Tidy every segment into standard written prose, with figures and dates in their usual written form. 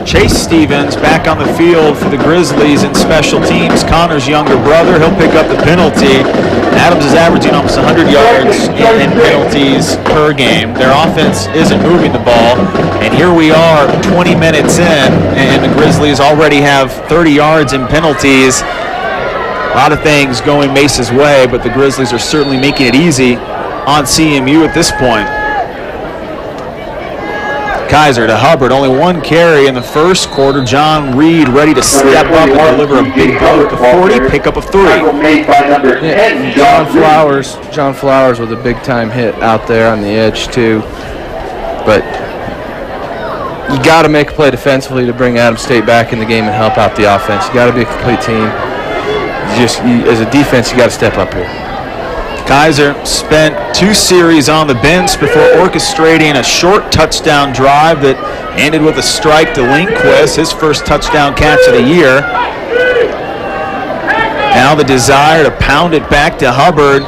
Chase Stevens back on the field for the Grizzlies in special teams. Connor's younger brother, he'll pick up the penalty. Adams is averaging almost 100 yards in penalties per game. Their offense isn't moving the ball, and here we are 20 minutes in, and the Grizzlies already have 30 yards in penalties. A lot of things going Mesa's way, but the Grizzlies are certainly making it easy on CMU at this point. Kaiser to Hubbard, only one carry in the first quarter. John Reed ready to step up and deliver a big blow at the 40, pick up a 3. Yeah, John Flowers with a big-time hit out there on the edge, too. But you got to make a play defensively to bring Adams State back in the game and help out the offense. You got to be a complete team. As a defense, you got to step up here. Kaiser spent 2 series on the bench before orchestrating a short touchdown drive that ended with a strike to Lindquist, his first touchdown catch of the year. Now the desire to pound it back to Hubbard.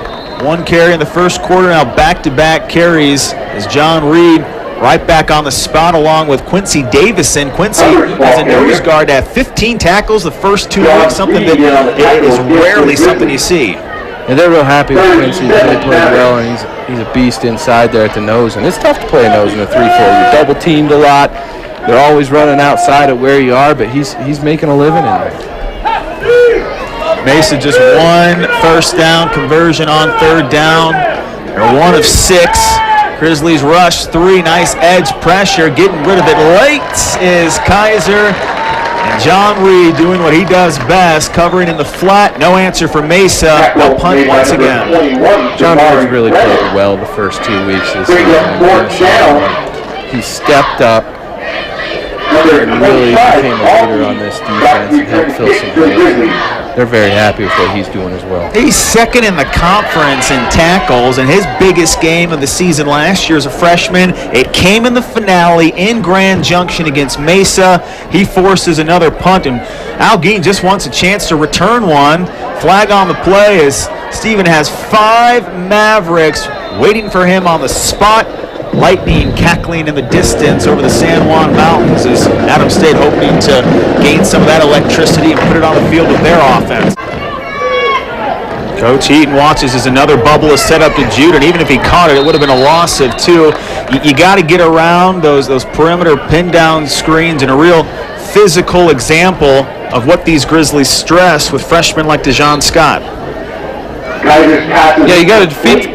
1 carry in the first quarter, now back-to-back carries as John Reed right back on the spot along with Quincy Davison. Quincy has a nose guard at 15 tackles the first 2 weeks, something that is rarely something you see. And they're real happy with Quincy. He's really played well, and he's a beast inside there at the nose. And it's tough to play a nose in a 3-4. You're double teamed a lot. They're always running outside of where you are, but he's making a living in there. Mesa just 1 first down conversion on 3rd down. They're 1 of 6. Grizzlies rush 3. Nice edge pressure. Getting rid of it late is Kaiser. And John Reed doing what he does best, covering in the flat. No answer for Mesa. They'll punt once again. John Reed's really played well the first 2 weeks of the season. He stepped up and really became a leader on this defense and helped fill some holes. They're very happy with what he's doing as well. He's 2nd in the conference in tackles, and his biggest game of the season last year as a freshman, it came in the finale in Grand Junction against Mesa. He forces another punt, and Algene just wants a chance to return one. Flag on the play as Steven has 5 Mavericks waiting for him on the spot. Lightning cackling in the distance over the San Juan Mountains as Adams State hoping to gain some of that electricity and put it on the field with their offense. Coach Heaton watches as another bubble is set up to Jude, and even if he caught it, it would have been a loss of 2. You got to get around those perimeter pin down screens, and a real physical example of what these Grizzlies stress with freshmen like DeJon Scott. Yeah, you got to defeat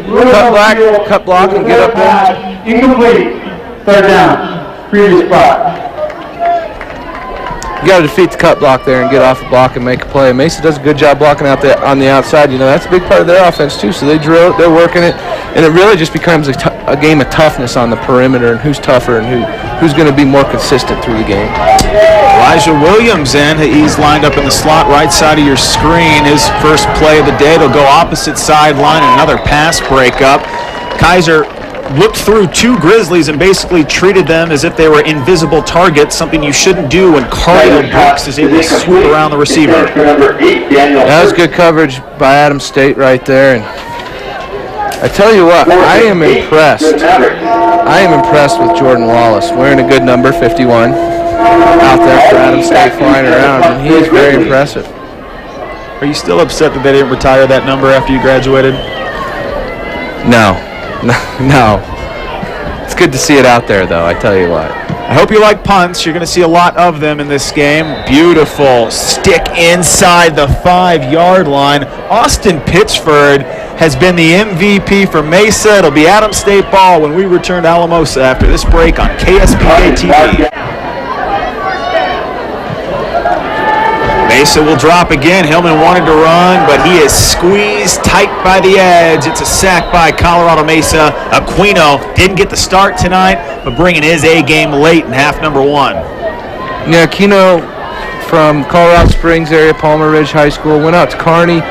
cut block, and get up there. Incomplete. 3rd down. Previous spot. You got to defeat the cut block there and get off the block and make a play. Mesa does a good job blocking out there on the outside. You know, that's a big part of their offense too. So they drill it, they're working it, and it really just becomes a game of toughness on the perimeter and who's tougher and who's going to be more consistent through the game. Elijah Williams in. He's lined up in the slot right side of your screen. His first play of the day. They'll go opposite sideline, another pass breakup. Kaiser looked through 2 Grizzlies and basically treated them as if they were invisible targets, something you shouldn't do when Cardinal Brooks is able to swoop around the receiver. That was good coverage by Adams State right there. And I tell you what, I am impressed. I am impressed with Jordan Wallace, wearing a good number, 51, out there for Adams State flying around, and he is very impressive. Are you still upset that they didn't retire that number after you graduated? No. It's good to see it out there, though, I tell you what. I hope you like punts. You're going to see a lot of them in this game. Beautiful stick inside the 5-yard line. Austin Pitchford has been the MVP for Mesa. It'll be Adams State ball when we return to Alamosa after this break on KSPA TV. Mesa will drop again. Hillman wanted to run, but he is squeezed tight by the edge. It's a sack by Colorado Mesa. Aquino didn't get the start tonight, but bringing his A game late in half number 1. Yeah, Aquino from Colorado Springs area, Palmer Ridge High School, went out to Kearney,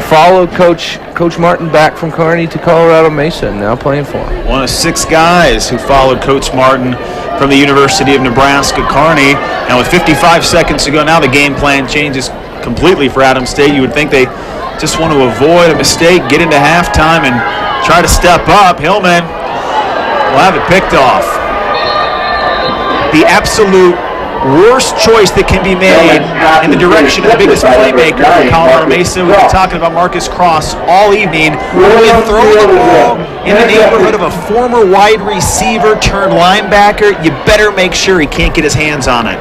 followed Coach Martin back from Kearney to Colorado Mesa, and now playing for him. One of 6 guys who followed Coach Martin from the University of Nebraska, Kearney. And with 55 seconds to go, now the game plan changes completely for Adams State. You would think they just want to avoid a mistake, get into halftime, and try to step up. Hillman will have it picked off. The absolute worst choice that can be made in the direction of the biggest playmaker for Colorado Mesa. We've been talking about Marcus Cross all evening. When you throw the ball in the neighborhood of a former wide receiver turned linebacker, you better make sure he can't get his hands on it.